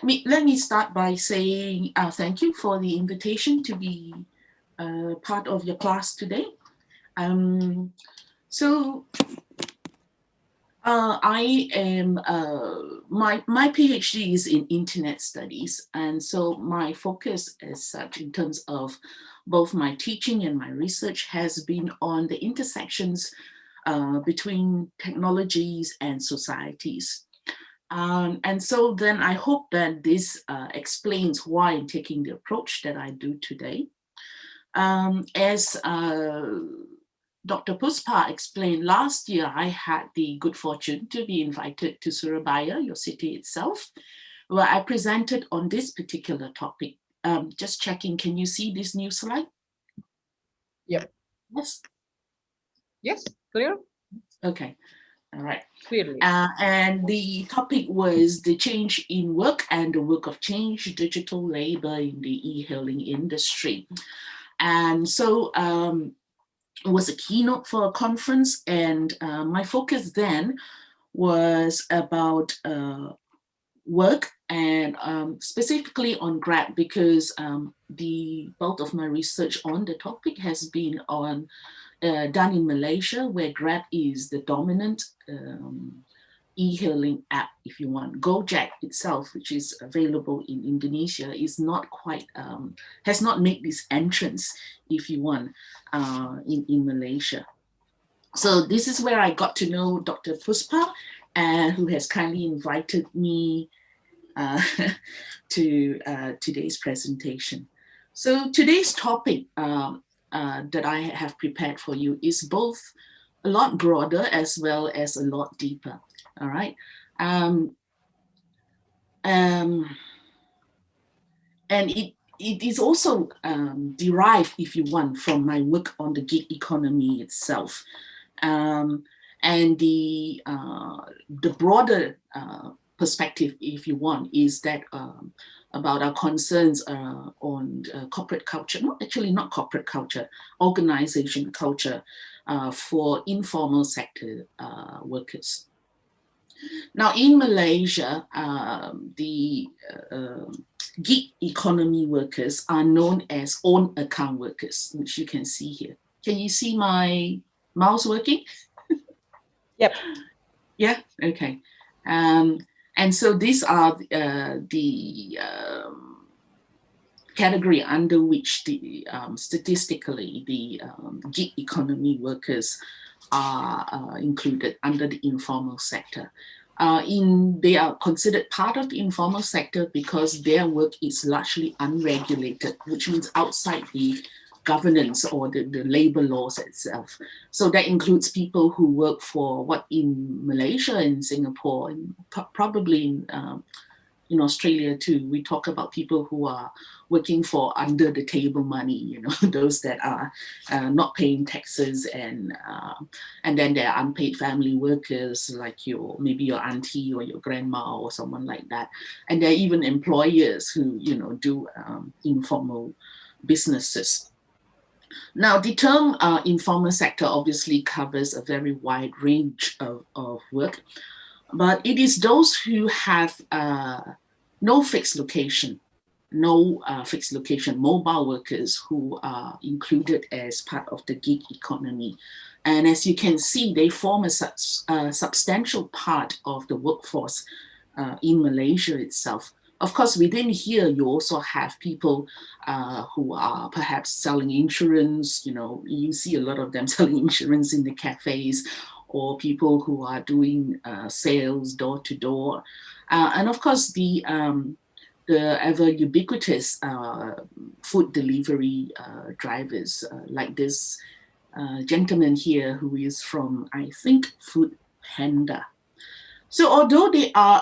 let me start by saying thank you for the invitation to be part of your class today. So I am, my PhD is in Internet Studies, and so my focus as such in terms of both my teaching and my research has been on the intersections between technologies and societies. And so then I hope that this explains why I'm taking the approach that I do today. As Dr. Puspa explained, last year I had the good fortune to be invited to Surabaya, your city itself, where I presented on this particular topic. Just checking, can you see this new slide? Yep. Yes. Yes, clear? Okay. All right. Clearly. And the topic was the change in work and the work of change, digital labor in the e-hailing industry. And so it was a keynote for a conference, and my focus then was about work and specifically on Grab, because the bulk of my research on the topic has been on done in Malaysia, where Grab is the dominant e-hailing app, if you want. Gojek itself, which is available in Indonesia, is not quite, has not made this entrance, if you want, in Malaysia. So this is where I got to know Dr. Puspa, who has kindly invited me to today's presentation. So today's topic that I have prepared for you is both a lot broader as well as a lot deeper. All right. And it is also derived, if you want, from my work on the gig economy itself. And the broader perspective, if you want, is that about our concerns on corporate culture, not corporate culture, organization culture for informal sector workers. Now, in Malaysia, the gig economy workers are known as own account workers, which you can see here. Can you see my mouse working? Yep. Yeah, okay. And so these are the category under which the statistically the gig economy workers are included under the informal sector. They are considered part of the informal sector because their work is largely unregulated, which means outside the governance or the labor laws itself. So that includes people who work for what in Malaysia, in Singapore, and probably in Australia too, we talk about people who are working for under the table money, those that are not paying taxes, and then there are unpaid family workers like maybe your auntie or your grandma or someone like that. And there are even employers who, do informal businesses. Now, the term informal sector obviously covers a very wide range of work, but it is those who have no fixed location, mobile workers who are included as part of the gig economy. And as you can see, they form a substantial part of the workforce in Malaysia itself. Of course, within here, you also have people who are perhaps selling insurance. You see a lot of them selling insurance in the cafes, or people who are doing sales door to door. And of course, the ever ubiquitous food delivery drivers, like this gentleman here who is from, I think, Food Panda. So although they are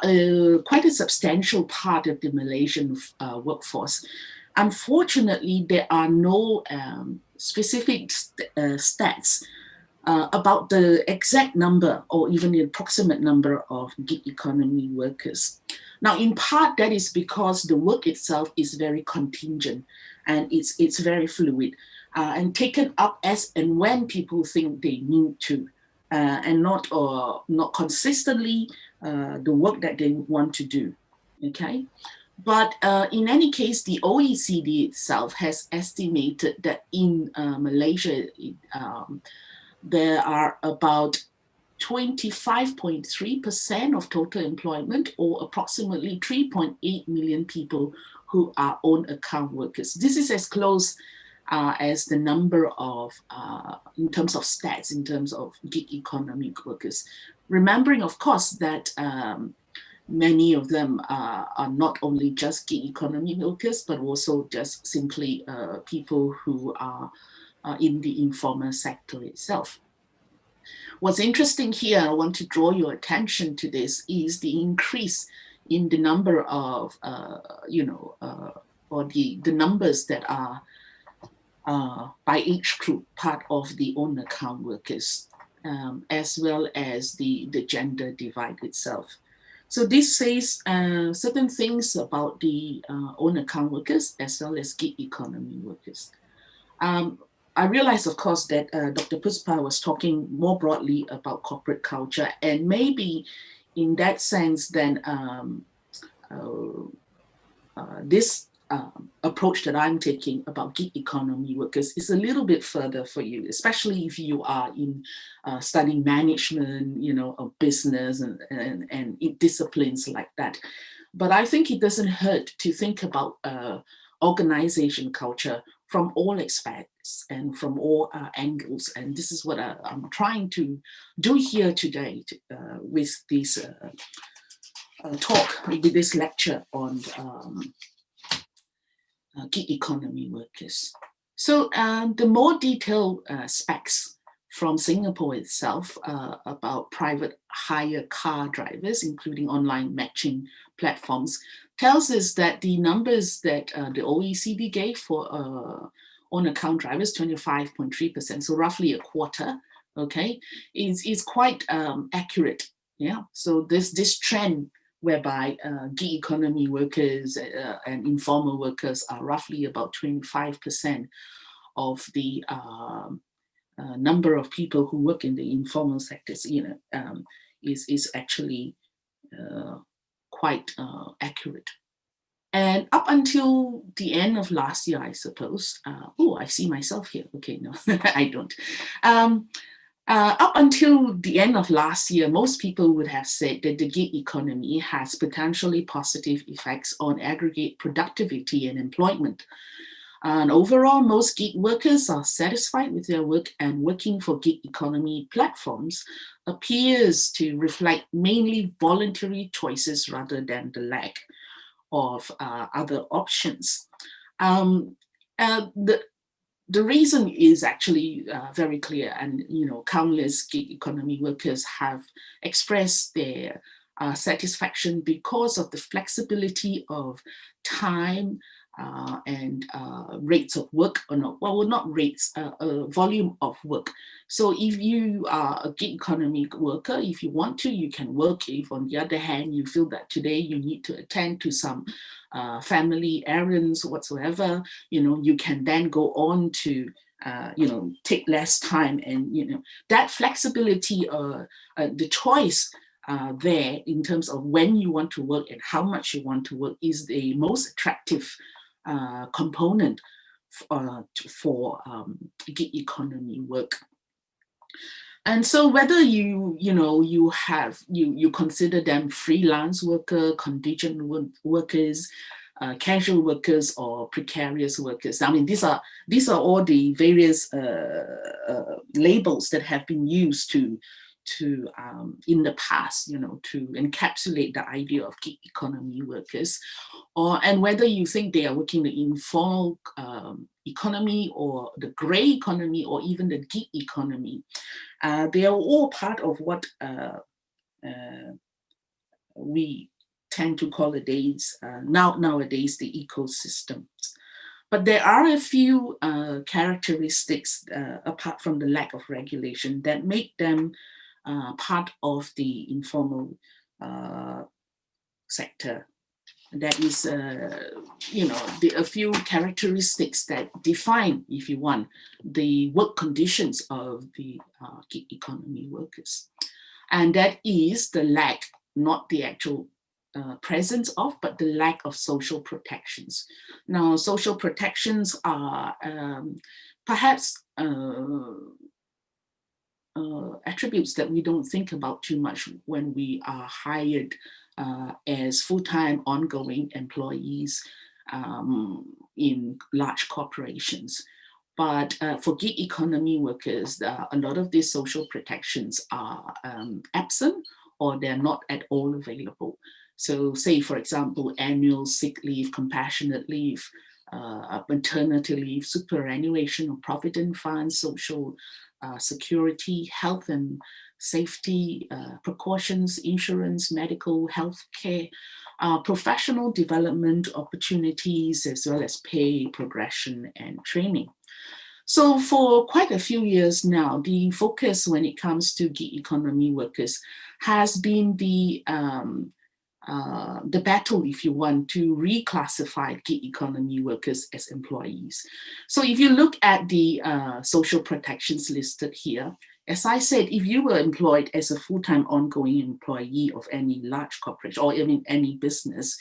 quite a substantial part of the Malaysian workforce, unfortunately, there are no specific stats about the exact number or even the approximate number of gig economy workers. Now, in part, that is because the work itself is very contingent and it's very fluid and taken up as and when people think they need to. And not consistently the work that they want to do, okay? But in any case, the OECD itself has estimated that in Malaysia, there are about 25.3% of total employment, or approximately 3.8 million people who are own account workers. This is as close as the number of, in terms of stats, in terms of gig economy workers. Remembering, of course, that many of them are not only just gig economy workers, but also just simply people who are in the informal sector itself. What's interesting here, I want to draw your attention to this, is the increase in the number of, or the numbers that are by age group part of the own account workers, as well as the gender divide itself. So this says certain things about the own account workers as well as gig economy workers. I realize, of course, that Dr. Puspa was talking more broadly about corporate culture, and maybe in that sense, then this approach that I'm taking about gig economy workers is a little bit further for you, especially if you are in studying management, of business and disciplines like that. But I think it doesn't hurt to think about organization culture from all aspects and from all angles. And this is what I'm trying to do here today with this talk, with this lecture on gig economy workers. So the more detailed specs from Singapore itself about private hire car drivers, including online matching platforms, tells us that the numbers that the OECD gave for on-account drivers, 25.3%, so roughly a quarter, okay, is quite accurate. Yeah, so this trend whereby gig economy workers and informal workers are roughly about 25% of the number of people who work in the informal sectors, is actually quite accurate. And up until the end of last year, I suppose, I see myself here. Okay, no, I don't. Up until the end of last year, most people would have said that the gig economy has potentially positive effects on aggregate productivity and employment. And overall, most gig workers are satisfied with their work, and working for gig economy platforms appears to reflect mainly voluntary choices rather than the lack of other options. The reason is actually very clear, and countless gig economy workers have expressed their satisfaction because of the flexibility of time and rates of work, or not rates, volume of work. So if you are a gig economy worker, if you want to, you can work. If on the other hand, you feel that today you need to attend to some family errands whatsoever, you can then go on to take less time, and that flexibility, the choice there in terms of when you want to work and how much you want to work is the most attractive component for gig economy work. And so whether you consider them freelance worker, contingent workers, casual workers, or precarious workers, I mean, these are all the various labels that have been used to in the past, to encapsulate the idea of gig economy workers, and whether you think they are working in the informal economy or the gray economy or even the gig economy. They are all part of what we tend to call nowadays the ecosystems. But there are a few characteristics apart from the lack of regulation that make them part of the informal sector. That is, a few characteristics that define, if you want, the work conditions of the gig economy workers. And that is the lack, not the actual presence of, but the lack of social protections. Now, social protections are perhaps attributes that we don't think about too much when we are hired as full-time ongoing employees in large corporations. But for gig economy workers, a lot of these social protections are absent, or they're not at all available. So say, for example, annual sick leave, compassionate leave, maternity leave, superannuation or provident funds, social security, health and safety precautions, insurance, medical, health care, professional development opportunities, as well as pay, progression, and training. So for quite a few years now, the focus when it comes to gig economy workers has been the battle, if you want, to reclassify gig economy workers as employees. So if you look at the social protections listed here, as I said, if you were employed as a full-time ongoing employee of any large corporation or any business,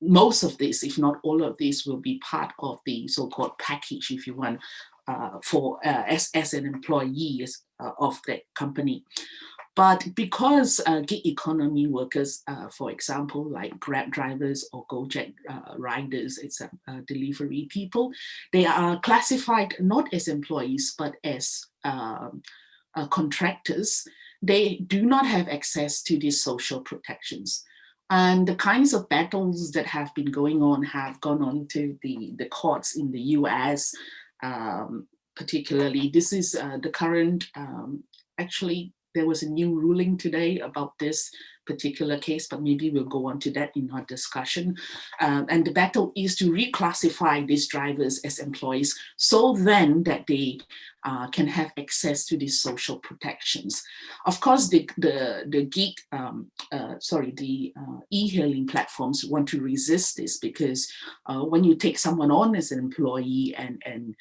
most of this, if not all of this, will be part of the so-called package, if you want, as an employee of that company. But because gig economy workers, for example, like Grab drivers or Gojek riders, it's delivery people, they are classified not as employees, but as contractors. They do not have access to these social protections. And the kinds of battles that have been going on have gone on to the courts in the US, particularly. This is the current, actually, there was a new ruling today about this particular case, but maybe we'll go on to that in our discussion. And the battle is to reclassify these drivers as employees so then that they can have access to these social protections. Of course, the e-hailing platforms want to resist this because when you take someone on as an employee and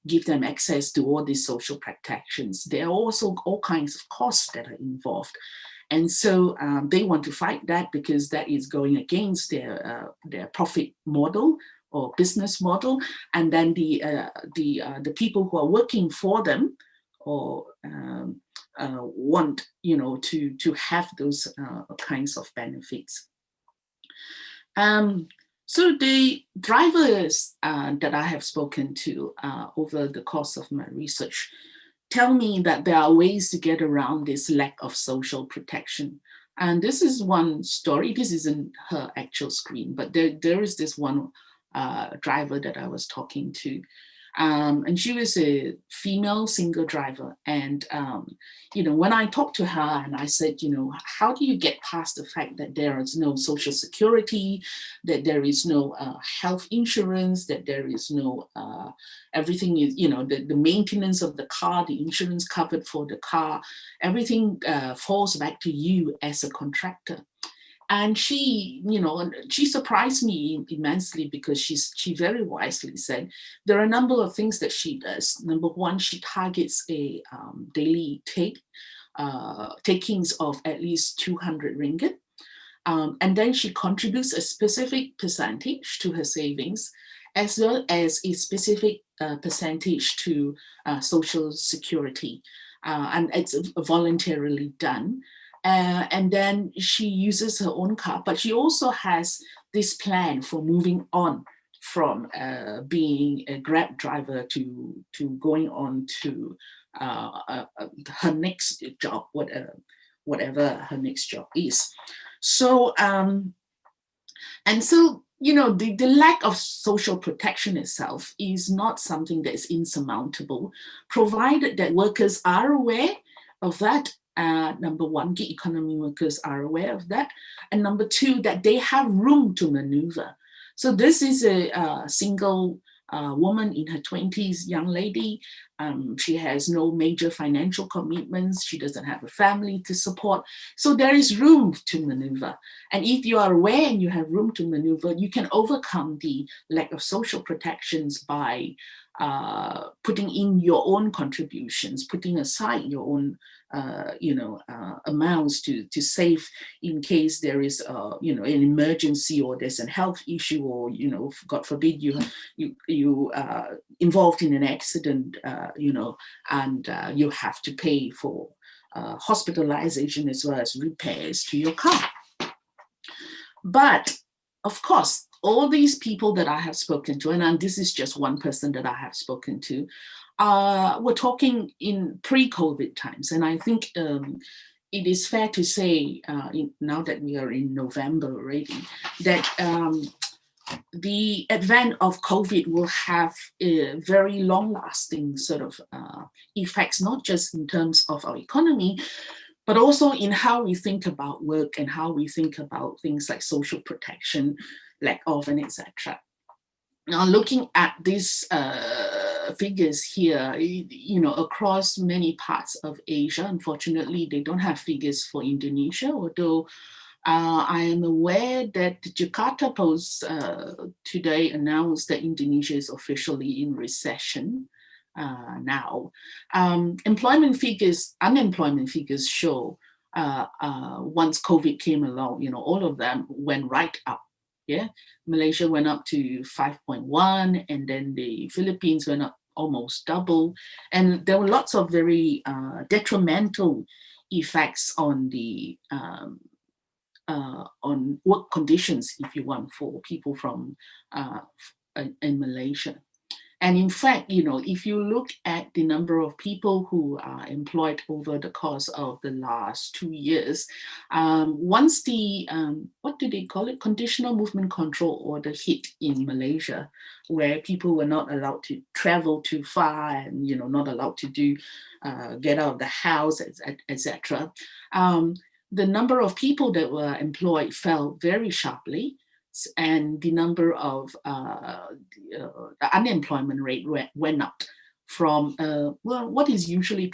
give them access to all these social protections, there are also all kinds of costs that are involved. And so they want to fight that because that is going against their profit model or business model. And then the people who are working for them or want, to have those kinds of benefits. So the drivers that I have spoken to over the course of my research tell me that there are ways to get around this lack of social protection. And this is one story. This isn't her actual screen, but there is this one driver that I was talking to. And she was a female single driver. And, when I talked to her and I said, how do you get past the fact that there is no social security, that there is no health insurance, that there is no, everything is, the maintenance of the car, the insurance covered for the car, everything falls back to you as a contractor. And she surprised me immensely because she very wisely said there are a number of things that she does. Number one, she targets a daily takings of at least 200 ringgit. And then she contributes a specific percentage to her savings, as well as a specific percentage to social security. And it's voluntarily done. And then she uses her own car, but she also has this plan for moving on from being a Grab driver to going on to her next job, whatever her next job is. So, the lack of social protection itself is not something that is insurmountable, provided that workers are aware of that. Number one, gig economy workers are aware of that. And number two, that they have room to maneuver. So this is a single woman in her 20s, young lady. She has no major financial commitments. She doesn't have a family to support. So there is room to maneuver. And if you are aware and you have room to maneuver, you can overcome the lack of social protections by putting in your own contributions, putting aside your own amounts to save in case there is an emergency, or there's a health issue, or God forbid you involved in an accident, and you have to pay for hospitalization as well as repairs to your car. But of course, all these people that I have spoken to, and this is just one person that I have spoken to, we're talking in pre-COVID times. And I think it is fair to say, now that we are in November already, that the advent of COVID will have a very long-lasting sort of effects, not just in terms of our economy, but also in how we think about work and how we think about things like social protection, lack of, and etc. Now, looking at these figures here, across many parts of Asia, unfortunately, they don't have figures for Indonesia, although I am aware that the Jakarta Post today announced that Indonesia is officially in recession now. Unemployment figures show once COVID came along, all of them went right up. Yeah, Malaysia went up to 5.1, and then the Philippines went up almost double. And there were lots of very detrimental effects on the on work conditions, if you want, for people from in Malaysia. And in fact, if you look at the number of people who are employed over the course of the last 2 years, once the, what do they call it, conditional movement control order hit in Malaysia, where people were not allowed to travel too far and, not allowed to get out of the house, etc. The number of people that were employed fell very sharply, and the number of the unemployment rate went up from what is usually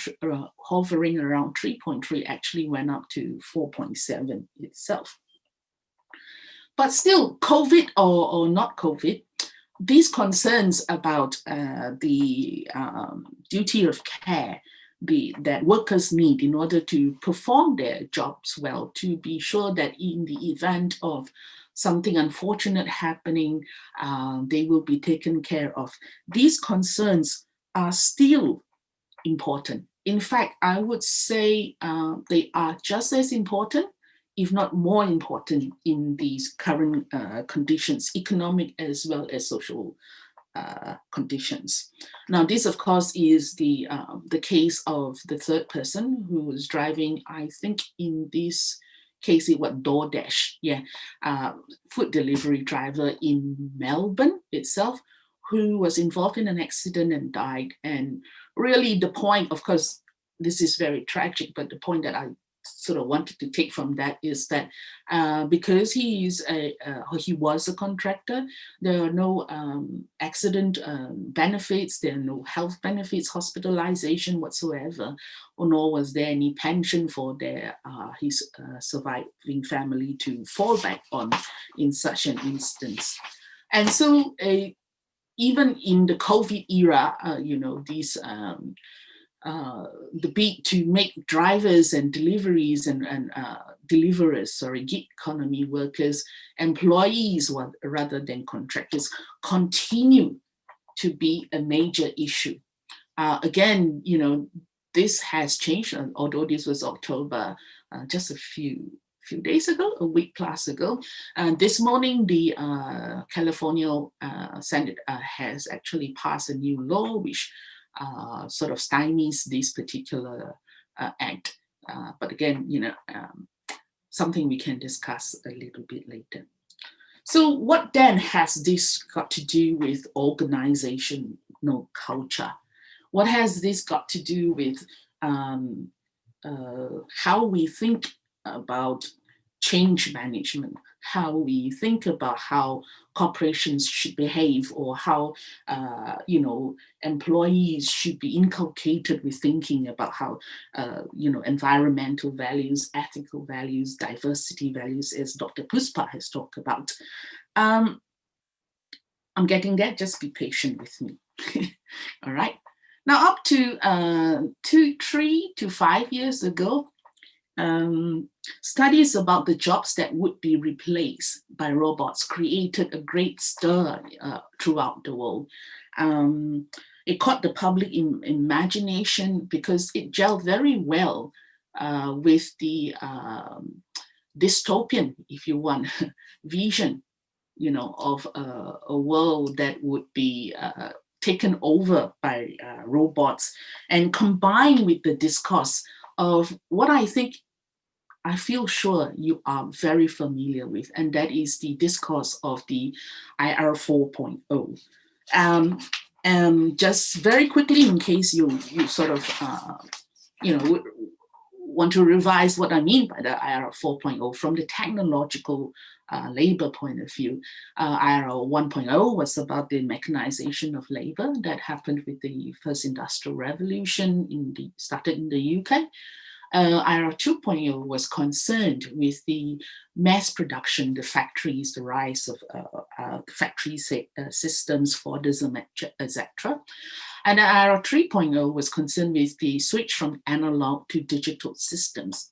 hovering around 3.3 actually went up to 4.7 itself. But still, COVID or not COVID, these concerns about the duty of care that workers need in order to perform their jobs well, to be sure that in the event of something unfortunate happening, they will be taken care of. These concerns are still important. In fact, I would say they are just as important, if not more important, in these current conditions, economic as well as social conditions. Now, this, of course, is the case of the third person who was driving, I think in this case, it was DoorDash, food delivery driver in Melbourne itself, who was involved in an accident and died. And really the point, of course, this is very tragic, but the point that I sort of wanted to take from that is that because he was a contractor, there are no accident benefits, there are no health benefits, hospitalization whatsoever, nor was there any pension for his surviving family to fall back on in such an instance. And so even in the COVID era, these the bid to make drivers and deliverers, gig economy workers, employees rather than contractors, continue to be a major issue. Again, this has changed, although this was October, just a few days ago, a week plus ago. This morning, the California Senate has actually passed a new law which sort of stymies this particular act. But again, something we can discuss a little bit later. So what then has this got to do with organizational culture? What has this got to do with how we think about change management, how we think about how corporations should behave, or how employees should be inculcated with thinking about how environmental values, ethical values, diversity values, as Dr. Puspa has talked about. I'm getting there, just be patient with me. All right. Now, up to 3 to 5 years ago, studies about the jobs that would be replaced by robots created a great stir throughout the world. It caught the public imagination because it gelled very well with the dystopian, if you want, vision, of a world that would be taken over by robots, and combined with the discourse of what I feel sure you are very familiar with, and that is the discourse of the IR 4.0. Just very quickly, in case you sort of want to revise what I mean by the IR 4.0 from the technological labor point of view. IR 1.0 was about the mechanization of labor that happened with the first industrial revolution started in the UK. IR 2.0 was concerned with the mass production, the factories, the rise of factory systems, Fordism, etc. And IR 3.0 was concerned with the switch from analog to digital systems.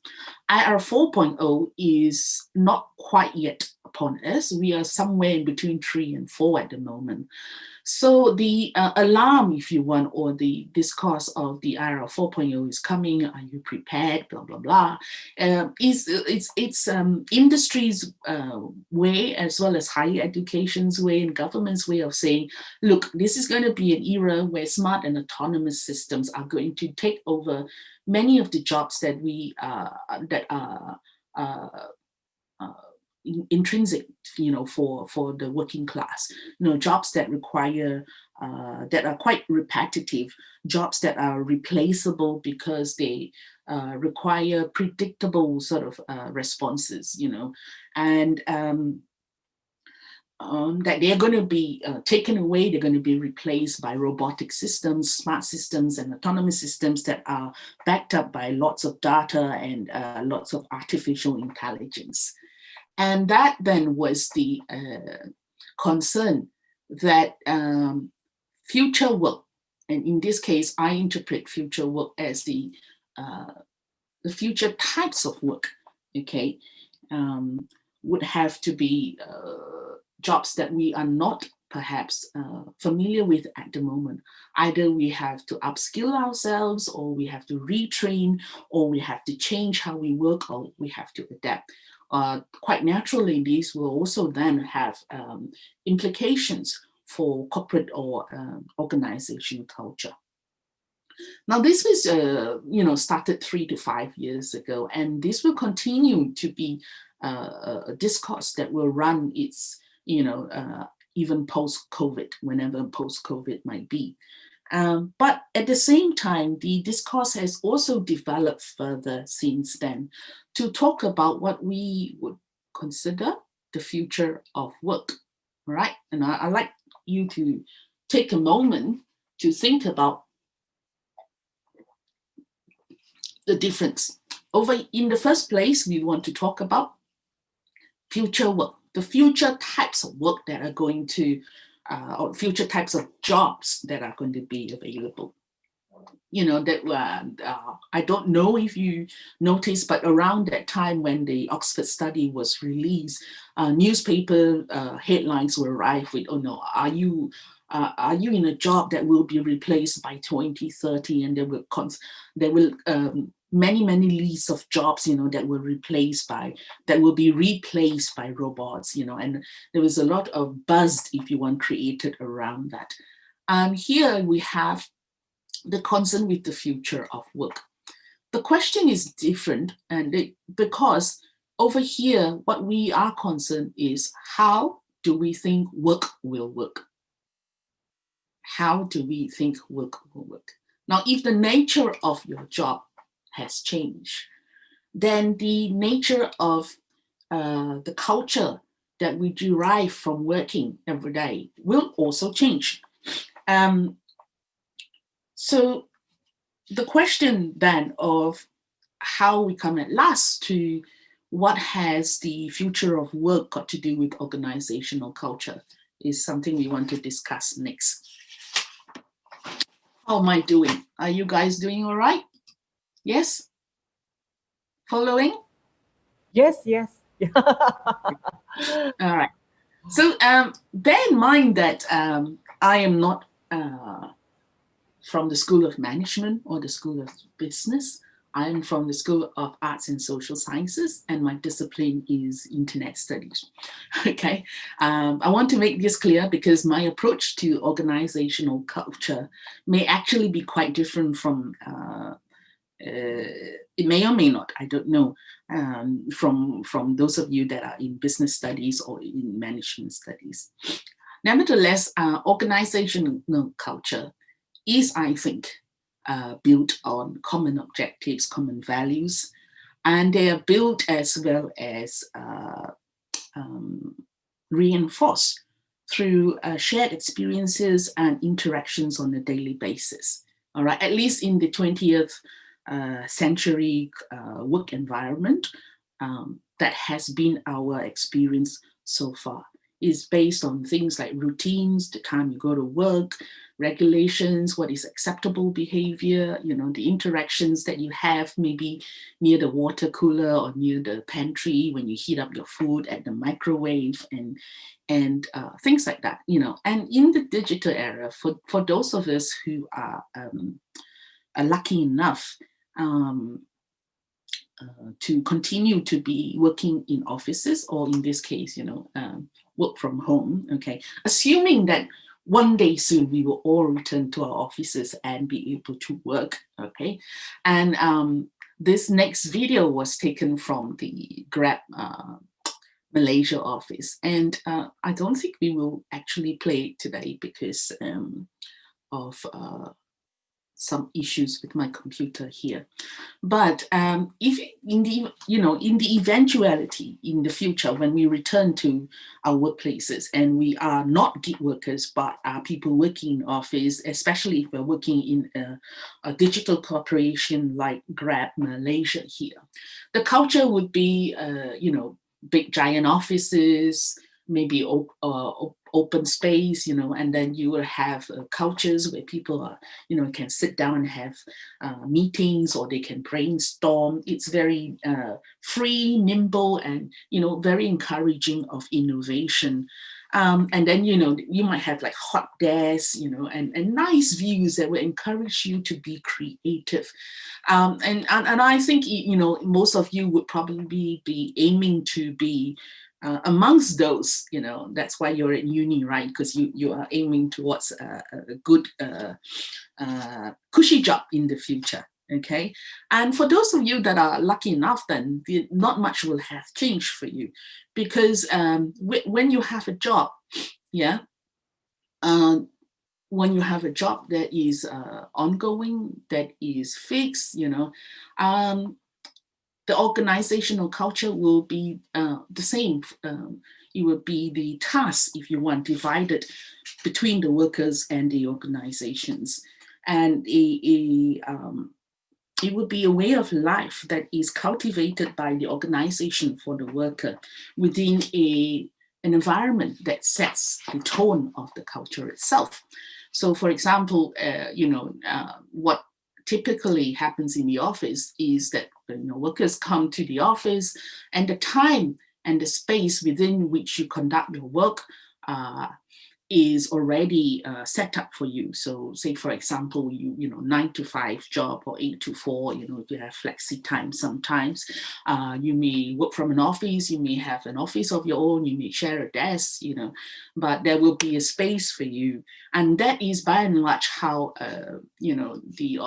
IR 4.0 is not quite yet upon us. We are somewhere in between 3 and 4 at the moment. So the alarm, if you want, or the discourse of the IR 4.0 is coming, are you prepared, blah, blah, blah, it's industry's way, as well as higher education's way and government's way of saying, look, this is going to be an era where smart and autonomous systems are going to take over many of the jobs that are intrinsic, for the working class, jobs that require, that are quite repetitive, jobs that are replaceable because they require predictable sort of responses, and that they're going to be taken away, they're going to be replaced by robotic systems, smart systems, and autonomous systems that are backed up by lots of data and lots of artificial intelligence. And that then was the concern that future work, and in this case, I interpret future work as the future types of work, okay, would have to be jobs that we are not perhaps familiar with at the moment. Either we have to upskill ourselves, or we have to retrain, or we have to change how we work, or we have to adapt. Quite naturally, these will also then have implications for corporate or organization culture. Now, this was, started 3 to 5 years ago, and this will continue to be a discourse that will run its, even post-COVID, whenever post-COVID might be. But at the same time, the discourse has also developed further since then to talk about what we would consider the future of work, right? And I'd like you to take a moment to think about the difference. In the first place, we want to talk about future work, the future types of work that are going to, or future types of jobs that are going to be available. I don't know if you noticed, but around that time when the Oxford study was released, newspaper headlines were rife with, oh no, are you in a job that will be replaced by 2030? And there will many lists of jobs, that will be replaced by robots, and there was a lot of buzz, if you want, created around that. And here we have the concern with the future of work. The question is different, and because over here, what we are concerned is, how do we think work will work? How do we think work will work? Now, if the nature of your job has changed, then the nature of the culture that we derive from working every day will also change. So the question then of how we come at last to what has the future of work got to do with organizational culture is something we want to discuss next. How am I doing? Are you guys doing all right? Yes? Following? Yes, yes. All right. So bear in mind that I am not from the School of Management or the School of Business. I am from the School of Arts and Social Sciences, and my discipline is Internet Studies. Okay, I want to make this clear because my approach to organizational culture may actually be quite different from it may or may not, I don't know, from those of you that are in business studies or in management studies. Nevertheless, organizational culture is, I think, built on common objectives, common values, and they are built as well as reinforced through shared experiences and interactions on a daily basis. All right, at least in the 20th century work environment, that has been our experience so far. Is based on things like routines, the time you go to work, regulations, what is acceptable behavior, you know, the interactions that you have maybe near the water cooler or near the pantry when you heat up your food at the microwave and things like that, you know. And in the digital era, for those of us who are lucky enough to continue to be working in offices, or in this case, you know, work from home, okay, assuming that one day soon we will all return to our offices and be able to work, okay. And this next video was taken from the Grab Malaysia office, and I don't think we will actually play it today because of some issues with my computer here. But if in the, you know, in the eventuality in the future when we return to our workplaces and we are not gig workers but are people working in office, especially if we're working in a digital corporation like Grab Malaysia here, the culture would be you know, big giant offices, maybe open space, you know, and then you will have cultures where people are, you know, can sit down and have meetings, or they can brainstorm. It's very free, nimble, and, you know, very encouraging of innovation. And then, you know, you might have like hot desks, you know, and nice views that will encourage you to be creative. And I think, you know, most of you would probably be aiming to be amongst those, you know. That's why you're at uni, right? Because you are aiming towards a good cushy job in the future, okay. And for those of you that are lucky enough, then not much will have changed for you, because when you have a job, yeah, when you have a job that is ongoing, that is fixed, you know, the organizational culture will be the same. It will be the task, if you want, divided between the workers and the organizations. And it would be a way of life that is cultivated by the organization for the worker within an environment that sets the tone of the culture itself. So, for example, you know, what typically happens in the office is that, you know, workers come to the office, and the time and the space within which you conduct your work is already set up for you. So say, for example, you know, 9 to 5 job or 8 to 4, you know, if you have flexi time sometimes, you may work from an office, you may have an office of your own, you may share a desk, you know, but there will be a space for you. And that is by and large how, you know, the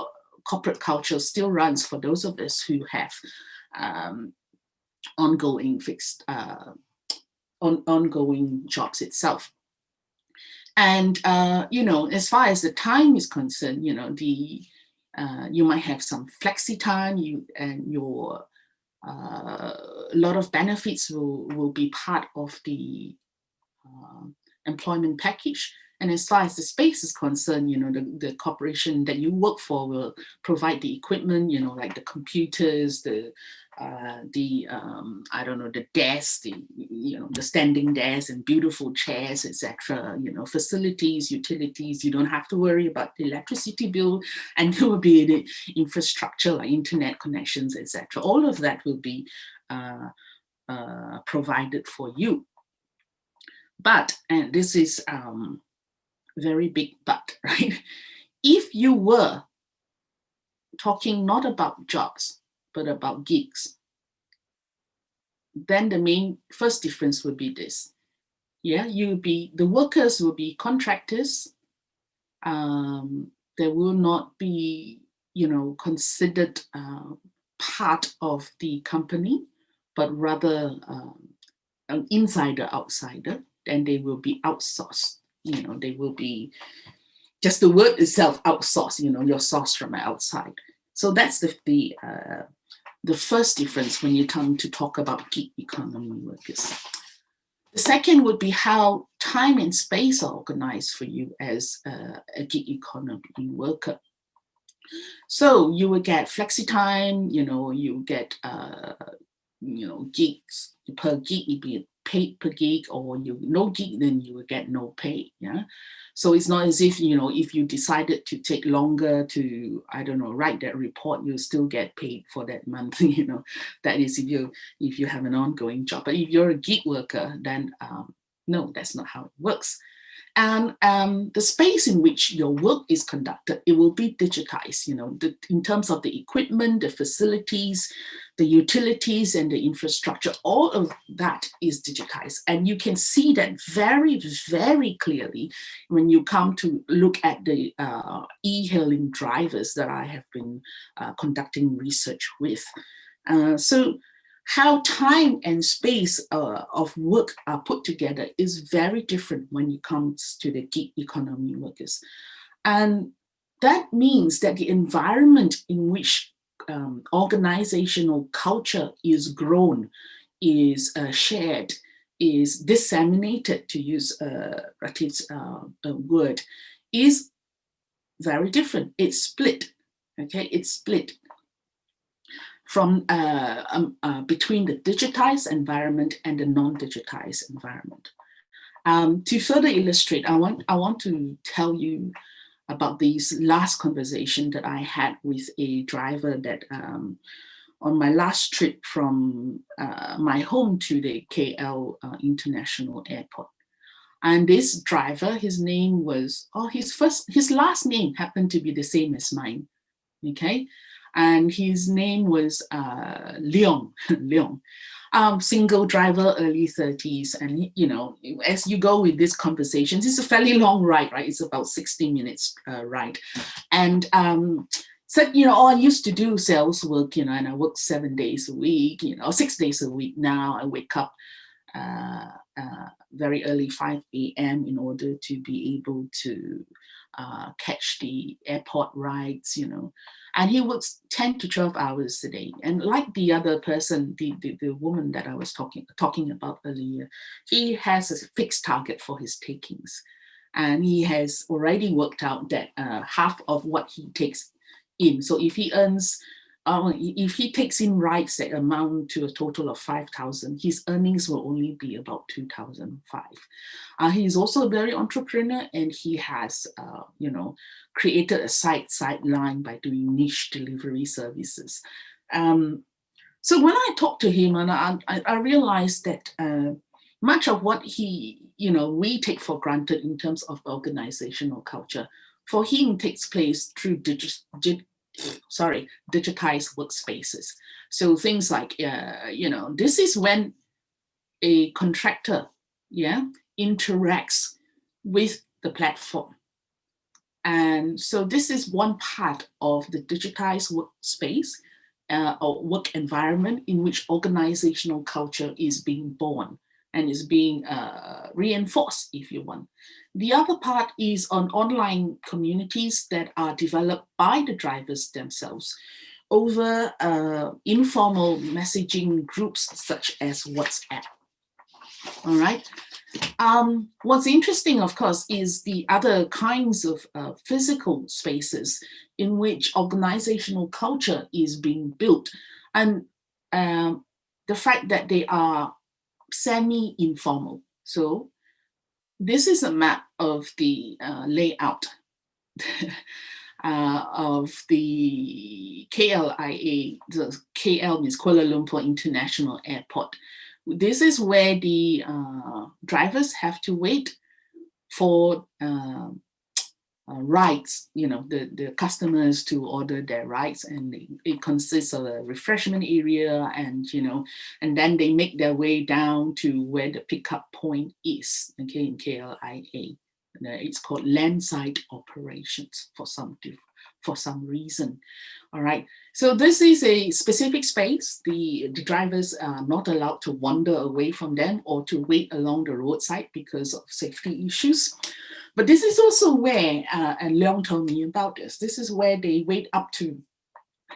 corporate culture still runs for those of us who have ongoing fixed, ongoing jobs itself. And, you know, as far as the time is concerned, you know, you might have some flexi time, and your a lot of benefits will be part of the employment package. And as far as the space is concerned, the corporation that you work for will provide the equipment, like the computers, the I don't know, the desks, the standing desks and beautiful chairs, etc. Facilities, utilities. You don't have to worry about the electricity bill, and there will be the infrastructure like internet connections, etc. All of that will be provided for you. But, and this is very big but, right? If you were talking not about jobs, but about gigs, then the main first difference would be this. Yeah, the workers will be contractors. They will not be, considered part of the company, but rather an insider, outsider. Then they will be outsourced. They will be, just the word itself, outsourced, you're sourced from outside. So that's the first difference when you come to talk about gig economy workers. The second would be how time and space are organized for you as a gig economy worker. So you will get flexi time, you get, gigs per gig, you'd be paid per gig, or no gig, then you will get no pay. Yeah. So it's not as if, if you decided to take longer to, I don't know, write that report, you'll still get paid for that month. That is if you have an ongoing job. But if you're a gig worker, then no, that's not how it works. And the space in which your work is conducted, it will be digitized, in terms of the equipment, the facilities, the utilities, and the infrastructure. All of that is digitized. And you can see that very, very clearly when you come to look at the e-hailing drivers that I have been conducting research with. So how time and space of work are put together is very different when it comes to the gig economy workers. And that means that the environment in which organizational culture is grown, is shared, is disseminated, to use Ratih's word, is very different. It's split, okay? It's split from between the digitized environment and the non-digitized environment. To further illustrate, I want to tell you about this last conversation that I had with a driver that on my last trip from my home to the KL International Airport. And this driver, his name was, his last name happened to be the same as mine, okay? And his name was Leong. Leong. Single driver, early 30s. And, as you go with these conversations, it's a fairly long ride, right? It's about 60 minutes ride. And said, I used to do sales work, and I work 7 days a week, 6 days a week now. I wake up very early, 5 a.m. in order to be able to catch the airport rides, and he works 10 to 12 hours a day. And like the other person, the woman that I was talking about earlier, he has a fixed target for his takings. And he has already worked out that half of what he takes in. So if he earns, if he takes in rides that amount to a total of 5,000, his earnings will only be about 2,005. He's also a very entrepreneur, and he has, created a sideline by doing niche delivery services. So when I talked to him, and I realized that much of what we take for granted in terms of organizational culture, for him takes place through digitized workspaces. So things like, this is when a contractor, interacts with the platform. And so this is one part of the digitized workspace or work environment in which organizational culture is being born and is being reinforced, if you want. The other part is on online communities that are developed by the drivers themselves over informal messaging groups such as WhatsApp. All right. What's interesting, of course, is the other kinds of physical spaces in which organizational culture is being built. And the fact that they are semi-informal. So this is a map of the layout of the KLIA. The KL means Kuala Lumpur International Airport. This is where the drivers have to wait for rides, the customers to order their rides, and it consists of a refreshment area, and and then they make their way down to where the pickup point is, okay, in KLIA. It's called Landside Operations for some reason. All right, so this is a specific space. The drivers are not allowed to wander away from them or to wait along the roadside because of safety issues. But this is also where, and Leong told me about this is where they wait up to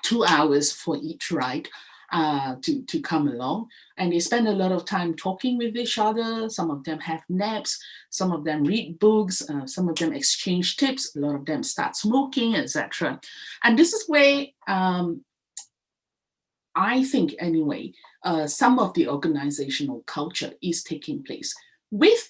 2 hours for each ride to come along. And they spend a lot of time talking with each other. Some of them have naps, some of them read books, some of them exchange tips, a lot of them start smoking, etc. And this is where I think anyway, some of the organizational culture is taking place with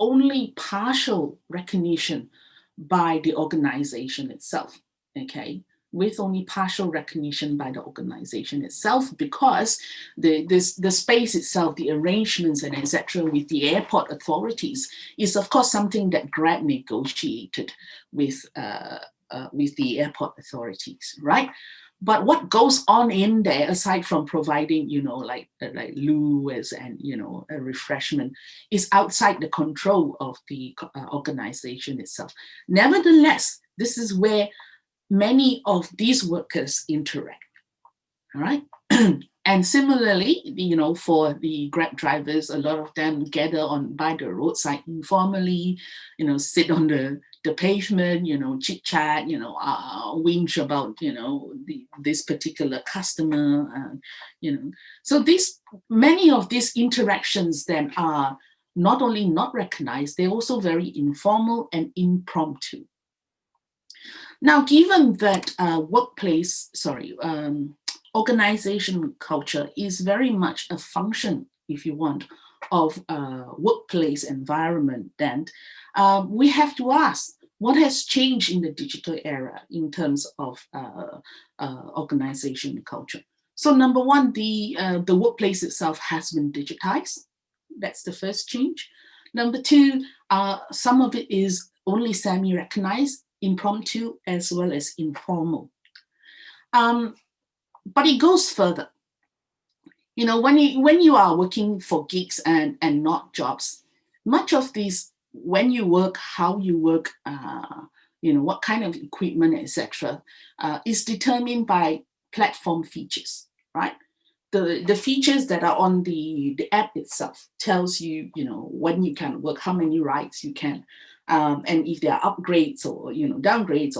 only partial recognition by the organization itself, okay? With only partial recognition by the organization itself, because the space itself, the arrangements and etc. with the airport authorities is of course something that Grab negotiated with the airport authorities, right? But what goes on in there, aside from providing, like luas and, a refreshment, is outside the control of the organization itself. Nevertheless, this is where many of these workers interact, all right? And similarly, for the Grab drivers, a lot of them gather by the roadside informally, sit on the pavement, chit chat, whinge about, this particular customer, So many of these interactions then are not only not recognized, they're also very informal and impromptu. Now, given that organization culture is very much a function, if you want, of workplace environment, then we have to ask, what has changed in the digital era in terms of organization culture? So number one, the workplace itself has been digitized. That's the first change. Number two, some of it is only semi-recognized, impromptu as well as informal. But it goes further. When you are working for gigs and not jobs, much of these, when you work, how you work, what kind of equipment, etc., is determined by platform features, right? The features that are on the app itself tells you, when you can work, how many rides you can, and if there are upgrades or downgrades,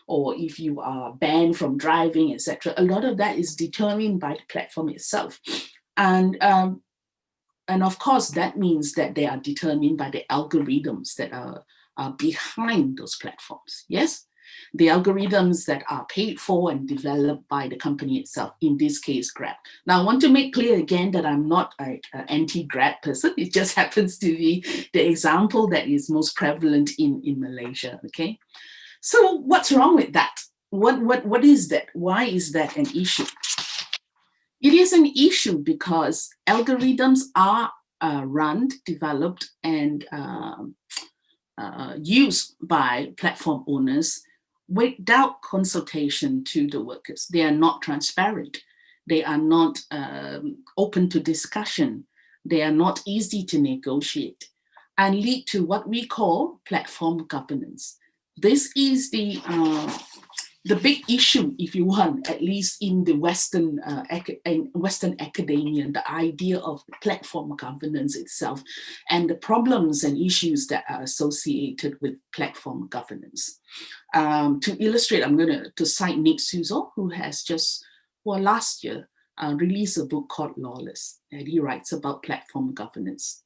or if you are banned from driving, etc. A lot of that is determined by the platform itself, and of course that means that they are determined by the algorithms that are behind those platforms. Yes. The algorithms that are paid for and developed by the company itself, in this case, Grab. Now, I want to make clear again that I'm not an anti-Grab person. It just happens to be the example that is most prevalent in Malaysia, okay? So what's wrong with that? What is that? Why is that an issue? It is an issue because algorithms are run, developed, and used by platform owners without consultation to the workers. They are not transparent. They are not open to discussion. They are not easy to negotiate and lead to what we call platform governance. This is the big issue, if you want, at least in the Western academia, the idea of platform governance itself and the problems and issues that are associated with platform governance. To illustrate, I'm going to cite S.Sos, who has just, last year, released a book called Lawless, and he writes about platform governance.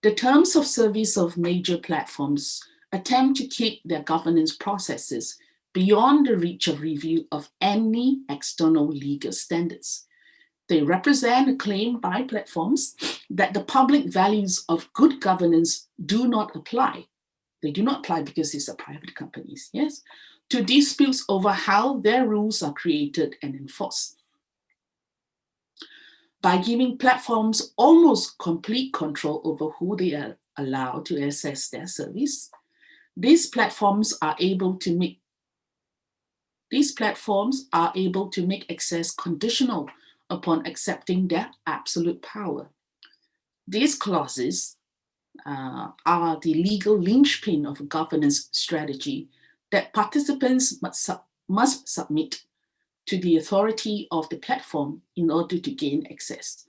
The terms of service of major platforms attempt to keep their governance processes beyond the reach of review of any external legal standards. They represent a claim by platforms that the public values of good governance do not apply. They do not apply because these are private companies, yes, to disputes over how their rules are created and enforced. By giving platforms almost complete control over who they are allowed to access their service, these platforms are able to make access conditional upon accepting their absolute power. These clauses are the legal linchpin of a governance strategy that participants must submit to the authority of the platform in order to gain access.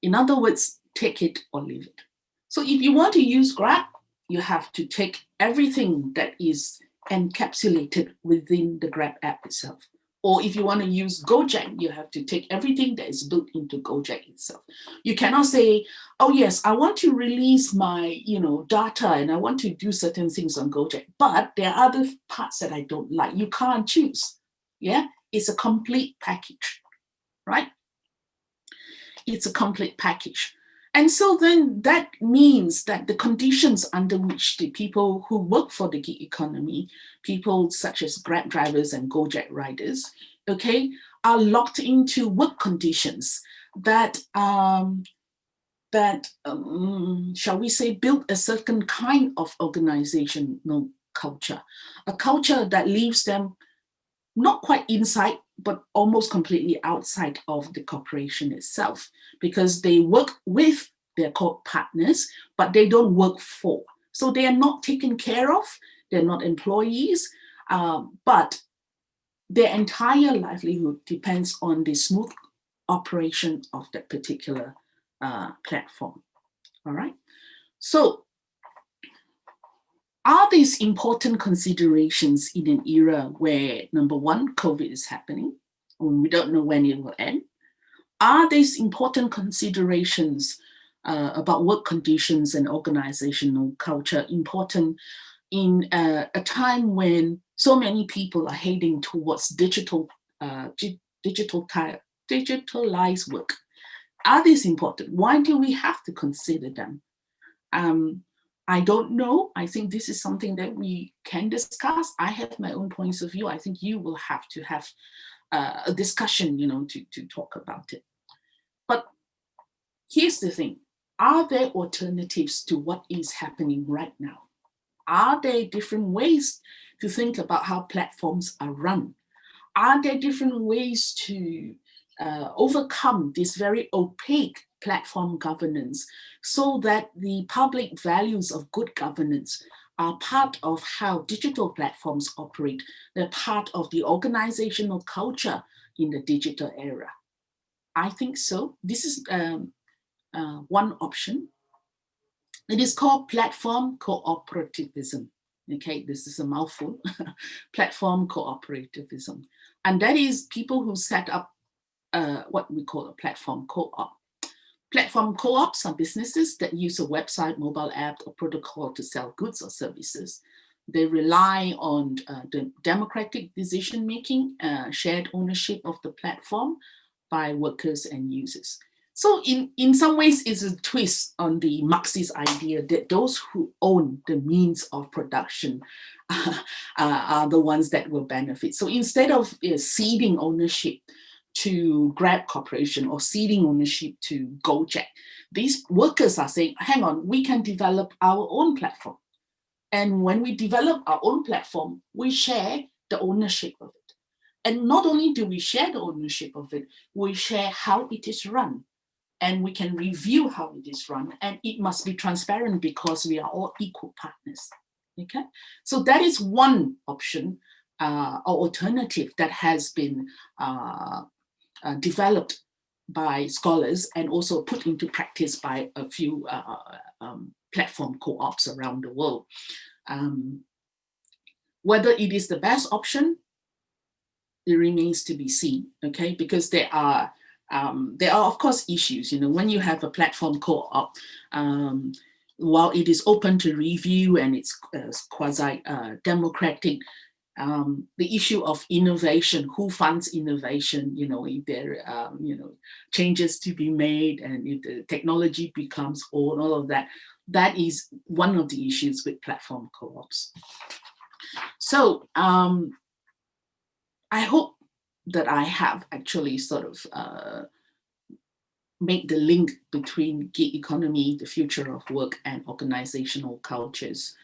In other words, take it or leave it. So if you want to use Grab, you have to take everything that is encapsulated within the Grab app itself. Or if you want to use Gojek, you have to take everything that is built into Gojek itself. You cannot say, oh yes, I want to release my data and I want to do certain things on Gojek, but there are other parts that I don't like. You can't choose. Yeah, it's a complete package, right? It's a complete package. And so then that means that the conditions under which the people who work for the gig economy, people such as Grab drivers and Gojek riders, okay, are locked into work conditions that, shall we say, build a certain kind of organizational culture, a culture that leaves them not quite inside, but almost completely outside of the corporation itself, because they work with their partners, but they don't work for. So they are not taken care of, they're not employees, but their entire livelihood depends on the smooth operation of that particular platform, all right? So are these important considerations in an era where, number one, COVID is happening, and we don't know when it will end? Are these important considerations about work conditions and organizational culture important in a time when so many people are heading towards digitalized work? Are these important? Why do we have to consider them? I don't know. I think this is something that we can discuss. I have my own points of view. I think you will have to have a discussion, to talk about it. But here's the thing. Are there alternatives to what is happening right now? Are there different ways to think about how platforms are run? Are there different ways to overcome this very opaque platform governance so that the public values of good governance are part of how digital platforms operate? They're part of the organizational culture in the digital era. I think so. This is one option. It is called platform cooperativism. Okay, this is a mouthful. Platform cooperativism. And that is people who set up what we call a platform co-op. Platform co-ops are businesses that use a website, mobile app, or protocol to sell goods or services. They rely on the democratic decision-making, shared ownership of the platform by workers and users. So in some ways, it's a twist on the Marxist idea that those who own the means of production are the ones that will benefit. So instead of ceding ownership to Grab Corporation or ceding ownership to Gojek, these workers are saying, hang on, we can develop our own platform. And when we develop our own platform, we share the ownership of it. And not only do we share the ownership of it, we share how it is run. And we can review how it is run. And it must be transparent because we are all equal partners. Okay? So that is one option or alternative that has been developed by scholars and also put into practice by a few platform co-ops around the world. Whether it is the best option, it remains to be seen, okay? Because there are of course issues, when you have a platform co-op, while it is open to review and it's quasi-democratic, the issue of innovation, who funds innovation, if there are, changes to be made, and if the technology becomes old, all of that, that is one of the issues with platform co-ops. So I hope that I have actually sort of make the link between gig economy, the future of work, and organizational cultures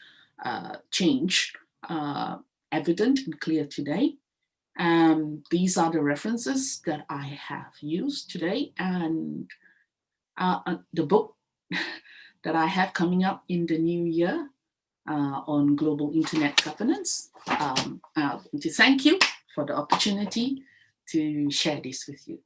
change evident and clear today. These are the references that I have used today, and the book that I have coming up in the new year on global internet governance. To thank you for the opportunity to share this with you.